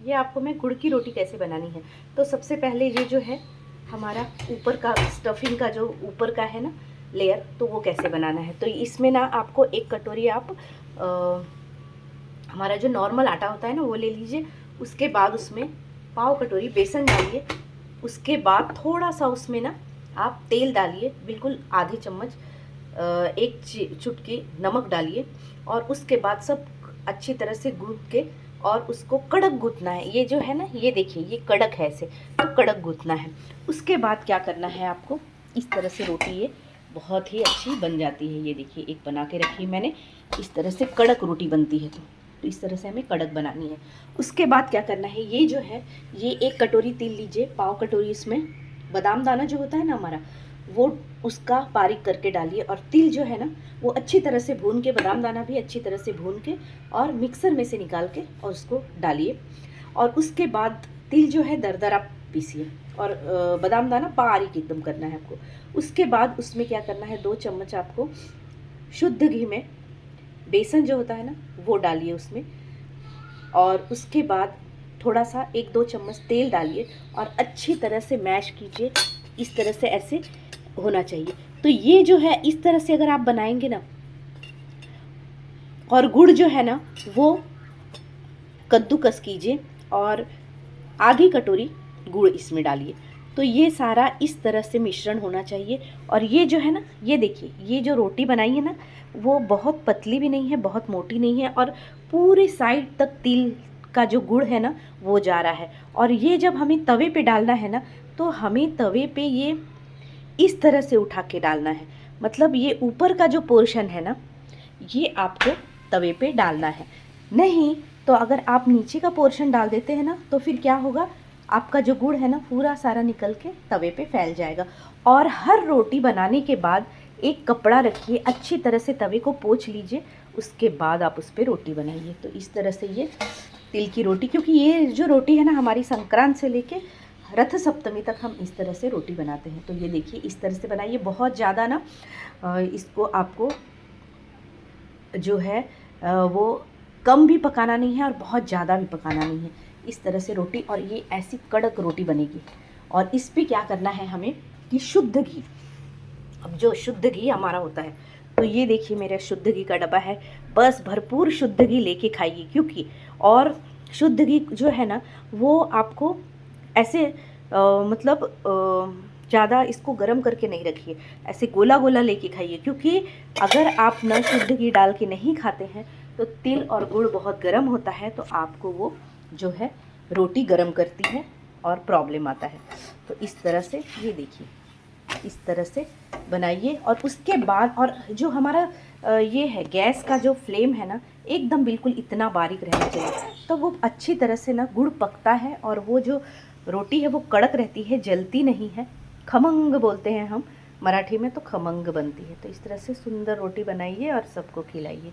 ये आपको मैं गुड़ की रोटी कैसे बनानी है। तो सबसे पहले ये जो है हमारा ऊपर का स्टफिंग का जो ऊपर का है ना लेयर, तो वो कैसे बनाना है। तो इसमें ना आपको 1 कटोरी आप हमारा जो नॉर्मल आटा होता है ना वो ले लीजिए। उसके बाद उसमें पाव कटोरी बेसन डालिए। उसके बाद थोड़ा सा उसमें ना आप तेल डालिए, बिल्कुल आधी चम्मच, 1 चुटकी नमक डालिए। और उसके बाद सब अच्छी तरह से गूँथ के और उसको कड़क गूँथना है। ये जो है ना, ये देखिए ये कड़क है ऐसे, तो कड़क गूँथना है। उसके बाद क्या करना है आपको, इस तरह से रोटी ये बहुत ही अच्छी बन जाती है। ये देखिए एक बना के रखी मैंने, इस तरह से कड़क रोटी बनती है। तो इस तरह से हमें कड़क बनानी है। उसके बाद क्या करना है, ये जो है ये 1 कटोरी तिल लीजिए, पाव कटोरी इसमें बादाम दाना जो होता है ना हमारा, वो उसका बारीक करके डालिए। और तिल जो है ना वो अच्छी तरह से भून के, बादाम दाना भी अच्छी तरह से भून के और मिक्सर में से निकाल के और उसको डालिए। और उसके बाद तिल जो है दरदरा पीसिए और बादाम दाना बारीक एकदम करना है आपको। उसके बाद उसमें क्या करना है, 2 चम्मच आपको शुद्ध घी में बेसन जो होता है ना वो डालिए उसमें। और उसके बाद थोड़ा सा 1-2 चम्मच तेल डालिए और अच्छी तरह से मैश कीजिए। इस तरह से ऐसे होना चाहिए। तो ये जो है इस तरह से अगर आप बनाएंगे ना, और गुड़ जो है ना वो कद्दूकस कीजिए और आधी कटोरी गुड़ इसमें डालिए। तो ये सारा इस तरह से मिश्रण होना चाहिए। और ये जो है ना, ये देखिए ये जो रोटी बनाई है ना वो बहुत पतली भी नहीं है, बहुत मोटी नहीं है, और पूरे साइड तक तिल का जो गुड़ है ना वो जा रहा है। और ये जब हमें तवे पे डालना है ना, तो हमें तवे पे ये इस तरह से उठा के डालना है। मतलब ये ऊपर का जो पोर्शन है ना ये आपको तवे पे डालना है। नहीं तो अगर आप नीचे का पोर्शन डाल देते हैं ना तो फिर क्या होगा, आपका जो गुड़ है ना पूरा सारा निकल के तवे पे फैल जाएगा। और हर रोटी बनाने के बाद एक कपड़ा रखिए, अच्छी तरह से तवे को पोंछ लीजिए। उसके बाद आप उस पर रोटी बनाइए। तो इस तरह से ये तिल की रोटी, क्योंकि ये जो रोटी है ना हमारी संक्रांत से लेके रथ सप्तमी तक हम इस तरह से रोटी बनाते हैं। तो ये देखिए इस तरह से बनाइए। बहुत ज़्यादा ना इसको आपको जो है वो कम भी पकाना नहीं है और बहुत ज़्यादा भी पकाना नहीं है। इस तरह से रोटी, और ये ऐसी कड़क रोटी बनेगी। और इस पे क्या करना है हमें कि शुद्ध घी, अब जो शुद्ध घी हमारा होता है, तो ये देखिए मेरा शुद्ध घी का डब्बा है। बस भरपूर शुद्ध घी लेके खाइए, क्योंकि और शुद्ध घी जो है ना वो आपको ऐसे मतलब ज़्यादा इसको गर्म करके नहीं रखिए, ऐसे गोला गोला लेके खाइए। क्योंकि अगर आप न शुद्ध घी डाल के नहीं खाते हैं तो तिल और गुड़ बहुत गर्म होता है, तो आपको वो जो है रोटी गर्म करती है और प्रॉब्लम आता है। तो इस तरह से ये देखिए इस तरह से बनाइए। और उसके बाद, और जो हमारा ये है गैस का जो फ्लेम है ना एकदम बिल्कुल इतना बारीक रहना चाहिए, तो वो अच्छी तरह से ना गुड़ पकता है और वो जो रोटी है वो कड़क रहती है, जलती नहीं है। खमंग बोलते हैं हम मराठी में, तो खमंग बनती है। तो इस तरह से सुंदर रोटी बनाइए और सबको खिलाइए।